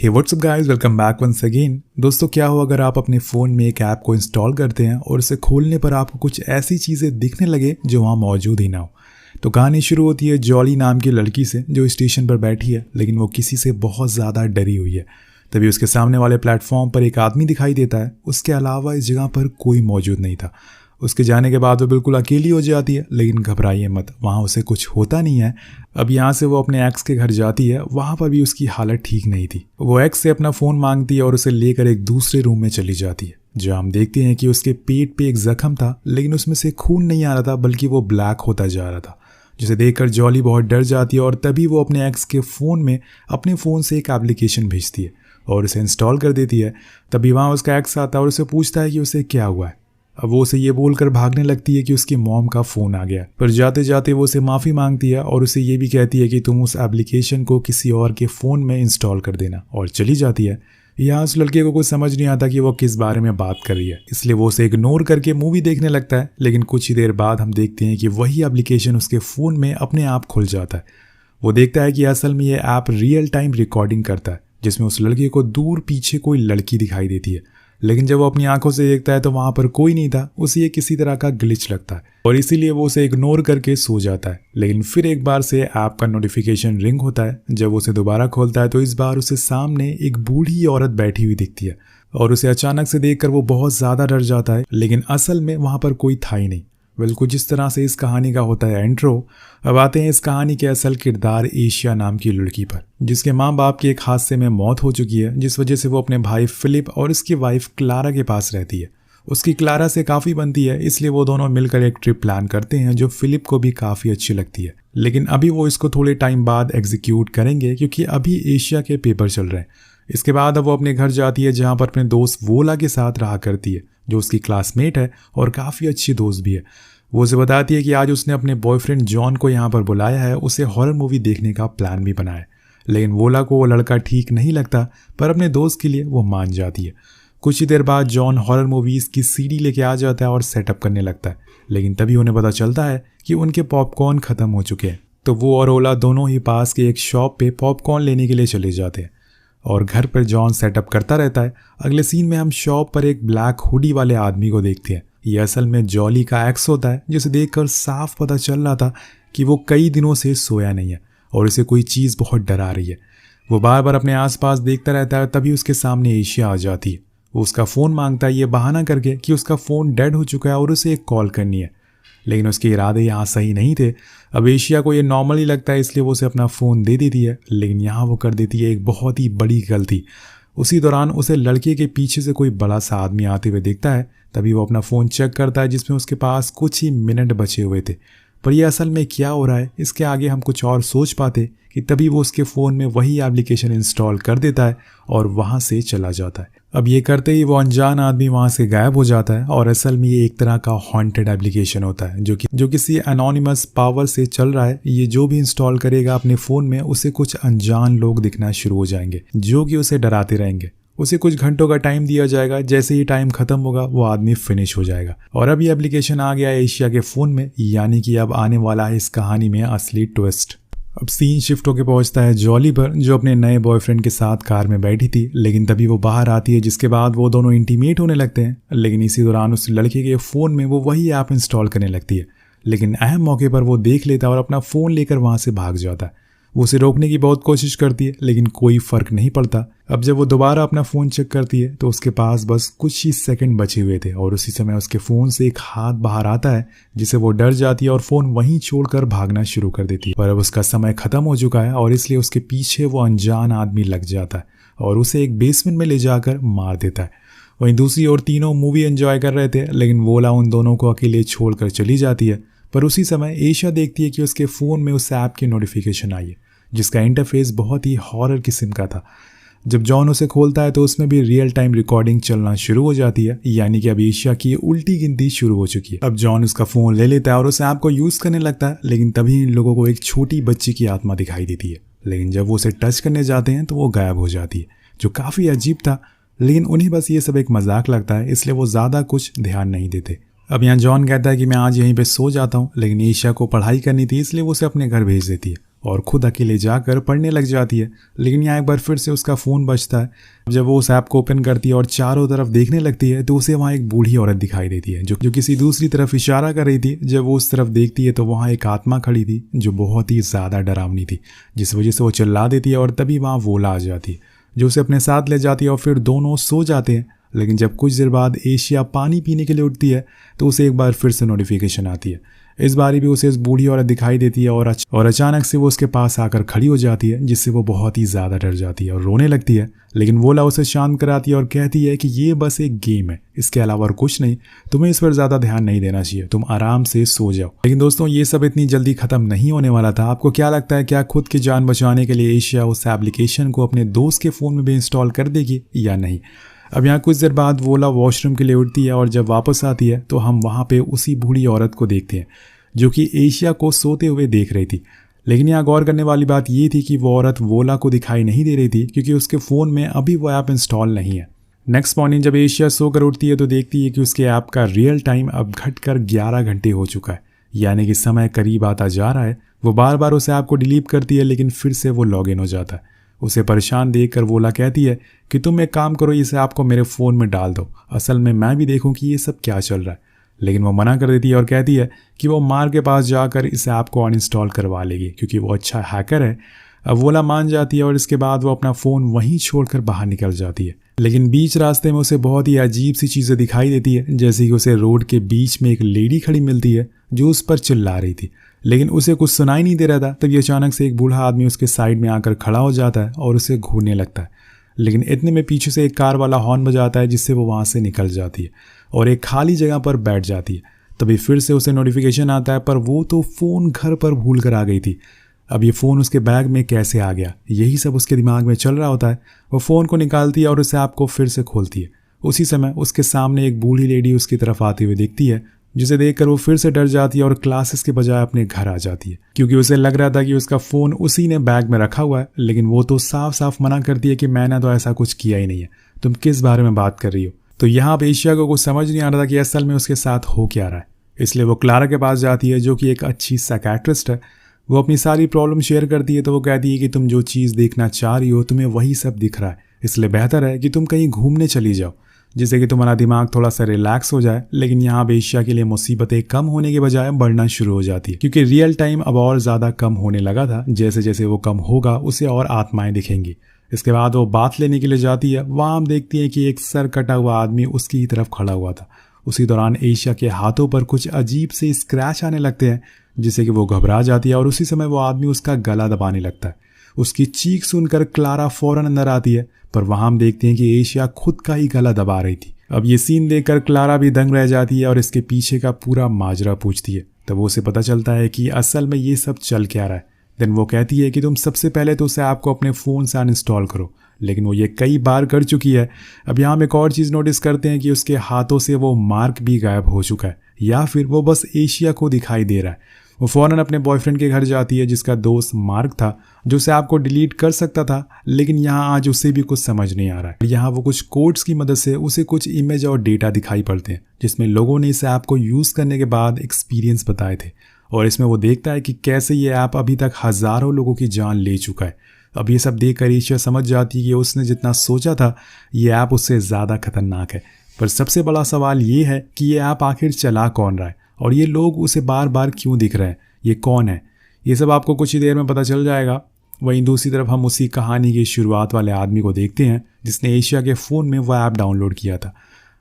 हे what's up guys, welcome back once again. दोस्तों, क्या हो अगर आप अपने फ़ोन में एक ऐप को इंस्टॉल करते हैं और उसे खोलने पर आपको कुछ ऐसी चीज़ें दिखने लगे जो वहाँ मौजूद ही ना हो। तो कहानी शुरू होती है जॉली नाम की लड़की से जो स्टेशन पर बैठी है, लेकिन वो किसी से बहुत ज़्यादा डरी हुई है। तभी उसके सामने वाले प्लेटफॉर्म पर एक आदमी दिखाई देता है। उसके अलावा इस जगह पर कोई मौजूद नहीं था। उसके जाने के बाद वो बिल्कुल अकेली हो जाती है, लेकिन घबराइए मत, वहाँ उसे कुछ होता नहीं है। अब यहाँ से वो अपने एक्स के घर जाती है। वहाँ पर भी उसकी हालत ठीक नहीं थी। वो एक्स से अपना फ़ोन मांगती है और उसे लेकर एक दूसरे रूम में चली जाती है, जहाँ हम देखते हैं कि उसके पेट पे एक जख्म था, लेकिन उसमें से खून नहीं आ रहा था, बल्कि वो ब्लैक होता जा रहा था, जिसे देखकर जॉली बहुत डर जाती है। और तभी वो अपने एक्स के फ़ोन में अपने फ़ोन से एक एप्लीकेशन भेजती है और उसे इंस्टॉल कर देती है। तभी वहाँ उसका एक्स आता है और उसे पूछता है कि उसे क्या हुआ है। अब वो उसे ये बोलकर भागने लगती है कि उसकी मॉम का फ़ोन आ गया, पर जाते जाते वो उसे माफ़ी मांगती है और उसे ये भी कहती है कि तुम उस एप्लीकेशन को किसी और के फ़ोन में इंस्टॉल कर देना, और चली जाती है। यहाँ उस लड़के को कुछ समझ नहीं आता कि वो किस बारे में बात कर रही है, इसलिए वो उसे इग्नोर करके मूवी देखने लगता है। लेकिन कुछ ही देर बाद हम देखते हैं कि वही एप्लीकेशन उसके फ़ोन में अपने आप खुल जाता है। वो देखता है कि असल में ये ऐप रियल टाइम रिकॉर्डिंग करता है, जिसमें उस लड़के को दूर पीछे कोई लड़की दिखाई देती है। लेकिन जब वो अपनी आंखों से देखता है तो वहां पर कोई नहीं था। उसे ये किसी तरह का ग्लिच लगता है और इसीलिए वो उसे इग्नोर करके सो जाता है। लेकिन फिर एक बार से ऐप का नोटिफिकेशन रिंग होता है। जब वो उसे दोबारा खोलता है तो इस बार उसे सामने एक बूढ़ी औरत बैठी हुई दिखती है और उसे अचानक से देखकर वो बहुत ज़्यादा डर जाता है। लेकिन असल में वहाँ पर कोई था ही नहीं। बिल्कुल जिस तरह से इस कहानी का होता है इंट्रो। अब आते हैं इस कहानी के असल किरदार एशिया नाम की लड़की पर, जिसके माँ बाप की एक हादसे में मौत हो चुकी है, जिस वजह से वो अपने भाई फिलिप और उसकी वाइफ क्लारा के पास रहती है। उसकी क्लारा से काफ़ी बनती है, इसलिए वो दोनों मिलकर एक ट्रिप प्लान करते हैं जो फिलिप को भी काफ़ी अच्छी लगती है। लेकिन अभी वो इसको थोड़े टाइम बाद एग्जीक्यूट करेंगे, क्योंकि अभी एशिया के पेपर चल रहे हैं। इसके बाद अब वो अपने घर जाती है, जहाँ पर अपने दोस्त वोला के साथ रहा करती है, जो उसकी क्लासमेट है और काफ़ी अच्छी दोस्त भी है। वो उसे बताती है कि आज उसने अपने बॉयफ्रेंड जॉन को यहाँ पर बुलाया है, उसे हॉरर मूवी देखने का प्लान भी बनाया है। लेकिन वोला को वो लड़का ठीक नहीं लगता, पर अपने दोस्त के लिए वो मान जाती है। कुछ ही देर बाद जॉन हॉरर मूवीज़ की सीडी लेके आ जाता है और सेटअप करने लगता है। लेकिन तभी उन्हें पता चलता है कि उनके पॉपकॉर्न ख़त्म हो चुके हैं। तो वो और ओला दोनों ही पास के एक शॉप पे पॉपकॉर्न लेने के लिए चले जाते हैं और घर पर जॉन सेटअप करता रहता है। अगले सीन में हम शॉप पर एक ब्लैक हुडी वाले आदमी को देखते हैं। ये असल में जॉली का एक्स होता है, जिसे देखकर साफ पता चल रहा था कि वो कई दिनों से सोया नहीं है और उसे कोई चीज़ बहुत डरा रही है। वो बार बार अपने आसपास देखता रहता है। तभी उसके सामने एशिया आ जाती है। वो उसका फ़ोन मांगता है, ये बहाना करके कि उसका फ़ोन डेड हो चुका है और उसे एक कॉल करनी है। लेकिन उसके इरादे यहाँ सही नहीं थे। अब एशिया को ये नॉर्मल ही लगता है, इसलिए वो उसे अपना फ़ोन दे देती है। लेकिन यहाँ वो कर देती है एक बहुत ही बड़ी गलती। उसी दौरान उसे लड़के के पीछे से कोई बड़ा सा आदमी आते हुए दिखता है। तभी वो अपना फ़ोन चेक करता है, जिसमें उसके पास कुछ ही मिनट बचे हुए थे। पर ये असल में क्या हो रहा है, इसके आगे हम कुछ और सोच पाते कि तभी वो उसके फ़ोन में वही एप्लीकेशन इंस्टॉल कर देता है और वहाँ से चला जाता है। अब ये करते ही वो अनजान आदमी वहाँ से गायब हो जाता है। और असल में ये एक तरह का हॉन्टेड एप्लीकेशन होता है, जो किसी एनोनिमस पावर से चल रहा है। ये जो भी इंस्टॉल करेगा अपने फ़ोन में, उसे कुछ अनजान लोग दिखना शुरू हो जाएंगे, जो कि उसे डराते रहेंगे। उसे कुछ घंटों का टाइम दिया जाएगा। जैसे ही टाइम खत्म होगा वो आदमी फिनिश हो जाएगा। और अब ये एप्लीकेशन आ गया है एशिया के फ़ोन में, यानी कि अब आने वाला है इस कहानी में असली ट्विस्ट। अब सीन शिफ्ट होकर पहुंचता है जॉली पर, जो अपने नए बॉयफ्रेंड के साथ कार में बैठी थी। लेकिन तभी वो बाहर आती है, जिसके बाद वो दोनों इंटीमेट होने लगते हैं। लेकिन इसी दौरान उस लड़के के फ़ोन में वो वही ऐप इंस्टॉल करने लगती है। लेकिन अहम मौके पर वो देख लेता है और अपना फ़ोन लेकर वहाँ से भाग जाता है। वो उसे रोकने की बहुत कोशिश करती है, लेकिन कोई फ़र्क नहीं पड़ता। अब जब वो दोबारा अपना फ़ोन चेक करती है तो उसके पास बस कुछ ही सेकंड बचे हुए थे और उसी समय उसके फ़ोन से एक हाथ बाहर आता है, जिसे वो डर जाती है और फ़ोन वहीं छोड़कर भागना शुरू कर देती है। पर अब उसका समय ख़त्म हो चुका है और इसलिए उसके पीछे वो अनजान आदमी लग जाता है और उसे एक बेसमेंट में ले जाकर मार देता है। वहीं दूसरी ओर तीनों मूवी एंजॉय कर रहे थे, लेकिन वोला उन दोनों को अकेले छोड़कर चली जाती है। पर उसी समय एशिया देखती है कि उसके फ़ोन में उस ऐप की नोटिफिकेशन आई है, जिसका इंटरफेस बहुत ही हॉरर किस्म का था। जब जॉन उसे खोलता है तो उसमें भी रियल टाइम रिकॉर्डिंग चलना शुरू हो जाती है, यानी कि अब एशिया की उल्टी गिनती शुरू हो चुकी है। अब जॉन उसका फ़ोन ले लेता है और उस ऐप को यूज़ करने लगता है। लेकिन तभी इन लोगों को एक छोटी बच्ची की आत्मा दिखाई देती है। लेकिन जब वो उसे टच करने जाते हैं तो वो गायब हो जाती है, जो काफ़ी अजीब था। लेकिन उन्हें बस ये सब एक मजाक लगता है, इसलिए वो ज़्यादा कुछ ध्यान नहीं देते। अब यहाँ जॉन कहता है कि मैं आज यहीं पे सो जाता हूँ, लेकिन एशिया को पढ़ाई करनी थी, इसलिए वो उसे अपने घर भेज देती है और खुद अकेले जाकर पढ़ने लग जाती है। लेकिन यहाँ एक बार फिर से उसका फ़ोन बजता है। जब वो उस ऐप को ओपन करती है और चारों तरफ देखने लगती है तो उसे वहाँ एक बूढ़ी औरत दिखाई देती है जो किसी दूसरी तरफ इशारा कर रही थी। जब वो उस तरफ देखती है तो वहाँ एक आत्मा खड़ी थी जो बहुत ही ज़्यादा डरावनी थी, जिस वजह से वो चिल्ला देती है और तभी वहाँ वोला आ जाती है जो उसे अपने साथ ले जाती है और फिर दोनों सो जाते हैं। लेकिन जब कुछ देर बाद एशिया पानी पीने के लिए उठती है तो उसे एक बार फिर से नोटिफिकेशन आती है। इस बारी भी उसे इस बूढ़ी औरत दिखाई देती है और अचानक से वो उसके पास आकर खड़ी हो जाती है, जिससे वो बहुत ही ज़्यादा डर जाती है और रोने लगती है। लेकिन वोला उसे शांत कराती है और कहती है कि ये बस एक गेम है, इसके अलावा और कुछ नहीं, तुम्हें इस पर ज़्यादा ध्यान नहीं देना चाहिए, तुम आराम से सो जाओ। लेकिन दोस्तों ये सब इतनी जल्दी ख़त्म नहीं होने वाला था। आपको क्या लगता है, क्या खुद की जान बचाने के लिए एशिया उस एप्लीकेशन को अपने दोस्त के फ़ोन में भी इंस्टॉल कर देगी या नहीं? अब यहाँ कुछ देर बाद वोला वॉशरूम के लिए उठती है और जब वापस आती है तो हम वहाँ पे उसी बूढ़ी औरत को देखते हैं जो कि एशिया को सोते हुए देख रही थी। लेकिन यहाँ गौर करने वाली बात ये थी कि वो औरत वोला को दिखाई नहीं दे रही थी क्योंकि उसके फ़ोन में अभी वो ऐप इंस्टॉल नहीं है। नेक्स्ट मॉर्निंग जब एशिया सोकर उठती है तो देखती है कि उसके ऐप का रियल टाइम अब घटकर 11 घंटे हो चुका है, यानी कि समय करीब आता जा रहा है। वो बार बार उस ऐप को डिलीट करती है लेकिन फिर से वो लॉग इन हो जाता है। उसे परेशान देखकर वोला कहती है कि तुम एक काम करो, इस ऐप को मेरे फ़ोन में डाल दो, असल में मैं भी देखूं कि ये सब क्या चल रहा है। लेकिन वो मना कर देती है और कहती है कि वो मार के पास जाकर इस ऐप को अनइंस्टॉल करवा लेगी क्योंकि वो अच्छा हैकर है। अब वोला मान जाती है और इसके बाद वो अपना फ़ोन वहीं छोड़कर बाहर निकल जाती है। लेकिन बीच रास्ते में उसे बहुत ही अजीब सी चीज़ें दिखाई देती है, जैसे कि उसे रोड के बीच में एक लेडी खड़ी मिलती है जो उस पर चिल्ला रही थी, लेकिन उसे कुछ सुनाई नहीं दे रहा था। तभी अचानक से एक बूढ़ा आदमी उसके साइड में आकर खड़ा हो जाता है और उसे घूरने लगता है। लेकिन इतने में पीछे से एक कार वाला हॉर्न बजाता है जिससे वो वहाँ से निकल जाती है और एक खाली जगह पर बैठ जाती है। तभी फिर से उसे नोटिफिकेशन आता है, पर वो तो फ़ोन घर पर भूल कर आ गई थी। अब ये फ़ोन उसके बैग में कैसे आ गया, यही सब उसके दिमाग में चल रहा होता है। वो फ़ोन को निकालती है और उस ऐप को फिर से खोलती है। उसी समय उसके सामने एक बूढ़ी लेडी उसकी तरफ आती हुई दिखती है, जिसे देखकर वो फिर से डर जाती है और क्लासेस के बजाय अपने घर आ जाती है क्योंकि उसे लग रहा था कि उसका फ़ोन उसी ने बैग में रखा हुआ है। लेकिन वो तो साफ साफ मना करती है कि मैंने तो ऐसा कुछ किया ही नहीं है, तुम किस बारे में बात कर रही हो। तो यहाँ पे एशिया को कुछ समझ नहीं आ रहा था कि असल में उसके साथ हो क्या रहा है। इसलिए वो क्लारा के पास जाती है जो कि एक अच्छी साइकियाट्रिस्ट है। वो अपनी सारी प्रॉब्लम शेयर करती है तो वो कहती है कि तुम जो चीज़ देखना चाह रही हो तुम्हें वही सब दिख रहा है, इसलिए बेहतर है कि तुम कहीं घूमने चली जाओ जिससे कि तुम्हारा दिमाग थोड़ा सा रिलैक्स हो जाए। लेकिन यहाँ पे एशिया के लिए मुसीबतें कम होने के बजाय बढ़ना शुरू हो जाती है क्योंकि रियल टाइम अब और ज़्यादा कम होने लगा था। जैसे जैसे वो कम होगा उसे और आत्माएं दिखेंगी। इसके बाद वो बात लेने के लिए जाती है। वहाँ हम देखती हैं कि एक सर कटा हुआ आदमी उसकी ही तरफ खड़ा हुआ था। उसी दौरान एशिया के हाथों पर कुछ अजीब से स्क्रैच आने लगते हैं जिससे कि वो घबरा जाती है और उसी समय वो आदमी उसका गला दबाने लगता है। उसकी चीख सुनकर क्लारा फौरन अंदर आती है, पर वहां हम देखते हैं कि एशिया खुद का ही गला दबा रही थी। अब ये सीन देखकर क्लारा भी दंग रह जाती है और इसके पीछे का पूरा माजरा पूछती है। तब उसे पता चलता है कि असल में ये सब चल क्या रहा है। देन वो कहती है कि तुम सबसे पहले तो उसे ऐप को अपने फ़ोन से अनइंस्टॉल करो, लेकिन वो ये कई बार कर चुकी है। अब यहाँ हम एक और चीज़ नोटिस करते हैं कि उसके हाथों से वो मार्क भी गायब हो चुका है, या फिर वो बस एशिया को दिखाई दे रहा है। वो फ़ौरन अपने बॉयफ्रेंड के घर जाती है जिसका दोस्त मार्क था, जो उसे ऐप को डिलीट कर सकता था, लेकिन यहाँ आज उसे भी कुछ समझ नहीं आ रहा है। यहाँ वो कुछ कोड्स की मदद से उसे कुछ इमेज और डेटा दिखाई पड़ते हैं जिसमें लोगों ने इस ऐप को यूज़ करने के बाद एक्सपीरियंस बताए थे, और इसमें वो देखता है कि कैसे ये ऐप अभी तक हज़ारों लोगों की जान ले चुका है। अब ये सब देखकर एशिया समझ जाती है कि उसने जितना सोचा था ये ऐप उससे ज़्यादा खतरनाक है। पर सबसे बड़ा सवाल ये है कि ये ऐप आखिर चला कौन रहा है और ये लोग उसे बार बार क्यों दिख रहे हैं, ये कौन है। ये सब आपको कुछ ही देर में पता चल जाएगा। वहीं दूसरी तरफ हम उसी कहानी की शुरुआत वाले आदमी को देखते हैं जिसने एशिया के फ़ोन में वो ऐप डाउनलोड किया था।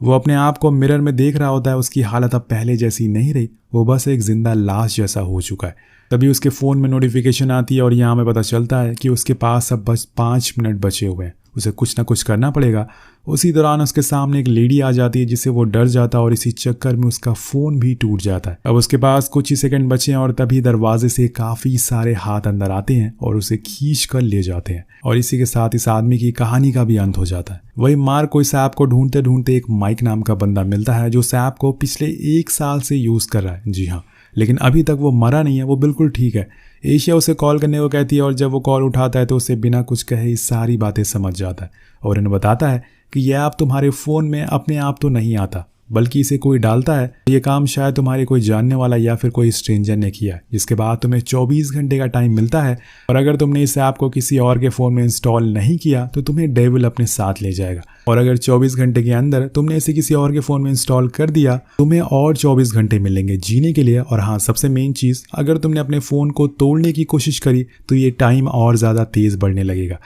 वो अपने आप को मिरर में देख रहा होता है। उसकी हालत अब पहले जैसी नहीं रही, वो बस एक जिंदा लाश जैसा हो चुका है। तभी उसके फ़ोन में नोटिफिकेशन आती है और यहाँ हमें पता चलता है कि उसके पास अब बस 5 मिनट बचे हुए हैं, उसे कुछ ना कुछ करना पड़ेगा। उसी दौरान उसके सामने एक लेडी आ जाती है जिससे वो डर जाता है और इसी चक्कर में उसका फ़ोन भी टूट जाता है। अब उसके पास कुछ ही सेकंड बचे हैं और तभी दरवाजे से काफ़ी सारे हाथ अंदर आते हैं और उसे खींच कर ले जाते हैं, और इसी के साथ इस आदमी की कहानी का भी अंत हो जाता है। वही मार्क को इस ऐप को ढूंढते ढूंढते एक माइक नाम का बंदा मिलता है जो इस ऐप को पिछले 1 साल से यूज़ कर रहा है। जी हाँ, लेकिन अभी तक वो मरा नहीं है, वो बिल्कुल ठीक है। एशिया उसे कॉल करने को कहती है और जब वो कॉल उठाता है तो उसे बिना कुछ कहे सारी बातें समझ जाता है और इन्हें बताता है कि यह ऐप तुम्हारे फ़ोन में अपने आप तो नहीं आता, बल्कि इसे कोई डालता है ये काम शायद तुम्हारे कोई जानने वाला या फिर कोई स्ट्रेंजर ने किया है, जिसके बाद तुम्हें 24 घंटे का टाइम मिलता है। और अगर तुमने इस ऐप को किसी और के फ़ोन में इंस्टॉल नहीं किया तो तुम्हें डेविल अपने साथ ले जाएगा। और अगर 24 घंटे के अंदर तुमने इसे किसी और के फ़ोन में इंस्टॉल कर दिया तुम्हें और 24 घंटे मिलेंगे जीने के लिए। और हाँ, सबसे मेन चीज़, अगर तुमने अपने फ़ोन को तोड़ने की कोशिश करी तो ये टाइम और ज़्यादा तेज़ बढ़ने लगेगा।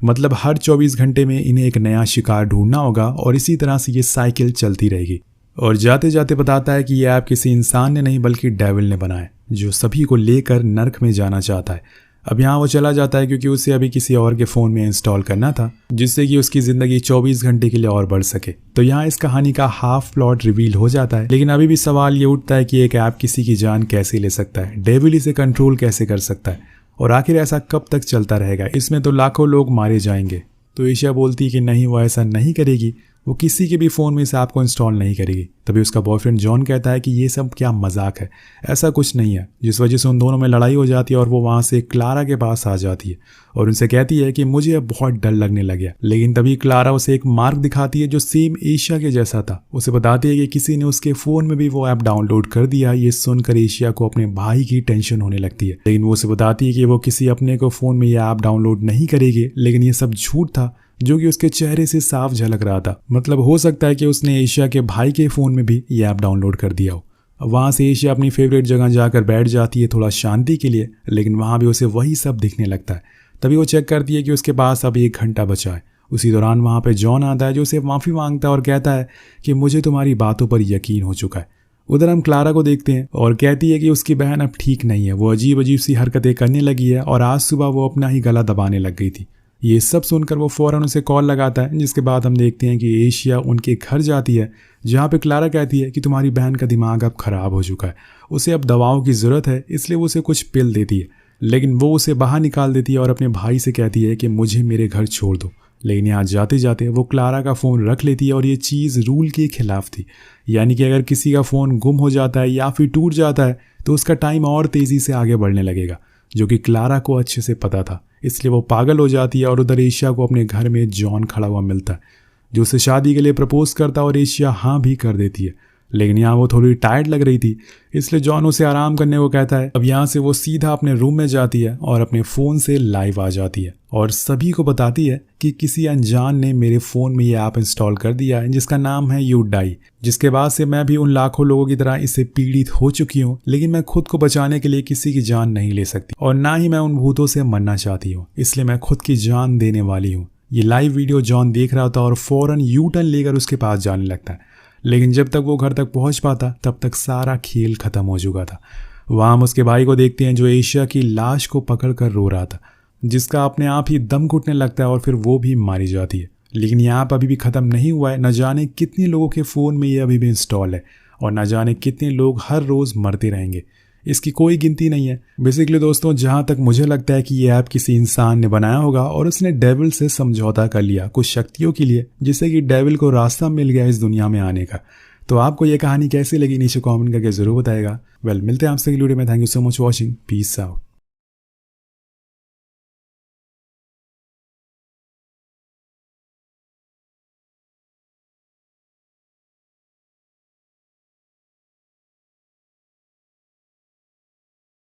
मतलब हर 24 घंटे में इन्हें एक नया शिकार ढूंढना होगा और इसी तरह से ये साइकिल चलती रहेगी। और जाते जाते बताता है कि ये ऐप किसी इंसान ने नहीं बल्कि डेविल ने बनाया, जो सभी को लेकर नर्क में जाना चाहता है। अब यहाँ वो चला जाता है क्योंकि उसे अभी किसी और के फ़ोन में इंस्टॉल करना था, जिससे कि उसकी ज़िंदगी 24 घंटे के लिए और बढ़ सके। तो यहाँ इस कहानी का हाफ प्लॉट रिवील हो जाता है, लेकिन अभी भी सवाल ये उठता है कि एक ऐप किसी की जान कैसे ले सकता है, डेविल इसे कंट्रोल कैसे कर सकता है, और आखिर ऐसा कब तक चलता रहेगा। इसमें तो लाखों लोग मारे जाएंगे। तो एशिया बोलती है कि नहीं, वो ऐसा नहीं करेगी, वो किसी के भी फ़ोन में इस ऐप को इंस्टॉल नहीं करेगी। तभी उसका बॉयफ्रेंड जॉन कहता है कि ये सब क्या मजाक है, ऐसा कुछ नहीं है, जिस वजह से उन दोनों में लड़ाई हो जाती है और वो वहाँ से क्लारा के पास आ जाती है और उनसे कहती है कि मुझे अब बहुत डर लगने लग गया। लेकिन तभी क्लारा उसे एक मार्क दिखाती है जो सेम एशिया के जैसा था। उसे बताती है कि किसी ने उसके फ़ोन में भी वो ऐप डाउनलोड कर दिया। ये सुनकर एशिया को अपने भाई की टेंशन होने लगती है, लेकिन वो उसे बताती है कि वो किसी अपने को फ़ोन में ये ऐप डाउनलोड नहीं करेगी। लेकिन ये सब झूठ था जो कि उसके चेहरे से साफ झलक रहा था। मतलब हो सकता है कि उसने एशिया के भाई के फ़ोन में भी ये ऐप डाउनलोड कर दिया हो। वहाँ से एशिया अपनी फेवरेट जगह जाकर बैठ जाती है थोड़ा शांति के लिए, लेकिन वहाँ भी उसे वही सब दिखने लगता है। तभी वो चेक करती है कि उसके पास अब 1 घंटा बचा है। उसी दौरान वहाँ पे जॉन आता है जो उसे माफ़ी मांगता है और कहता है कि मुझे तुम्हारी बातों पर यकीन हो चुका है। उधर हम क्लारा को देखते हैं और कहती है कि उसकी बहन अब ठीक नहीं है, वो अजीब अजीब सी हरकतें करने लगी है और आज सुबह वो अपना ही गला दबाने लग गई थी। ये सब सुनकर वो फ़ौरन उसे कॉल लगाता है, जिसके बाद हम देखते हैं कि एशिया उनके घर जाती है, जहाँ पे क्लारा कहती है कि तुम्हारी बहन का दिमाग अब ख़राब हो चुका है, उसे अब दवाओं की ज़रूरत है, इसलिए वो उसे कुछ पिल देती है। लेकिन वो उसे बाहर निकाल देती है और अपने भाई से कहती है कि मुझे मेरे घर छोड़ दो। लेकिन यहाँ जाते जाते वो क्लारा का फ़ोन रख लेती है और ये चीज़ रूल के खिलाफ थी, यानी कि अगर किसी का फ़ोन गुम हो जाता है या फिर टूट जाता है तो उसका टाइम और तेज़ी से आगे बढ़ने लगेगा, जो कि क्लारा को अच्छे से पता था। इसलिए वो पागल हो जाती है और उधर एशिया को अपने घर में जॉन खड़ा हुआ मिलता है, जो उसे शादी के लिए प्रपोज करता है और एशिया हाँ भी कर देती है। लेकिन यहाँ वो थोड़ी टायर्ड लग रही थी, इसलिए जॉन उसे आराम करने को कहता है। अब यहाँ से वो सीधा अपने रूम में जाती है और अपने फ़ोन से लाइव आ जाती है और सभी को बताती है कि किसी अनजान ने मेरे फ़ोन में ये ऐप इंस्टॉल कर दिया है जिसका नाम है यू डाई, जिसके बाद से मैं भी उन लाखों लोगों की तरह इससे पीड़ित हो चुकी हूँ। लेकिन मैं खुद को बचाने के लिए किसी की जान नहीं ले सकती और ना ही मैं उन भूतों से मरना चाहती हूँ, इसलिए मैं खुद की जान देने वाली हूँ। ये लाइव वीडियो जॉन देख रहा था और फ़ौरन यू टर्न लेकर उसके पास जाने लगता है। लेकिन जब तक वो घर तक पहुंच पाता तब तक सारा खेल खत्म हो चुका था। वहाँ हम उसके भाई को देखते हैं जो एशिया की लाश को पकड़कर रो रहा था, जिसका अपने आप ही दम घुटने लगता है और फिर वो भी मारी जाती है। लेकिन यहाँ पर अभी भी ख़त्म नहीं हुआ है। न जाने कितने लोगों के फ़ोन में ये अभी भी इंस्टॉल है और न जाने कितने लोग हर रोज़ मरते रहेंगे, इसकी कोई गिनती नहीं है। बेसिकली दोस्तों, जहाँ तक मुझे लगता है कि ये ऐप किसी इंसान ने बनाया होगा और उसने डेविल से समझौता कर लिया कुछ शक्तियों के लिए, जिससे कि डेविल को रास्ता मिल गया इस दुनिया में आने का। तो आपको ये कहानी कैसी लगी नीचे कमेंट करके ज़रूर बताएगा। मिलते हैं आपसे अगली वीडियो में। Thank you so much watching. Peace out.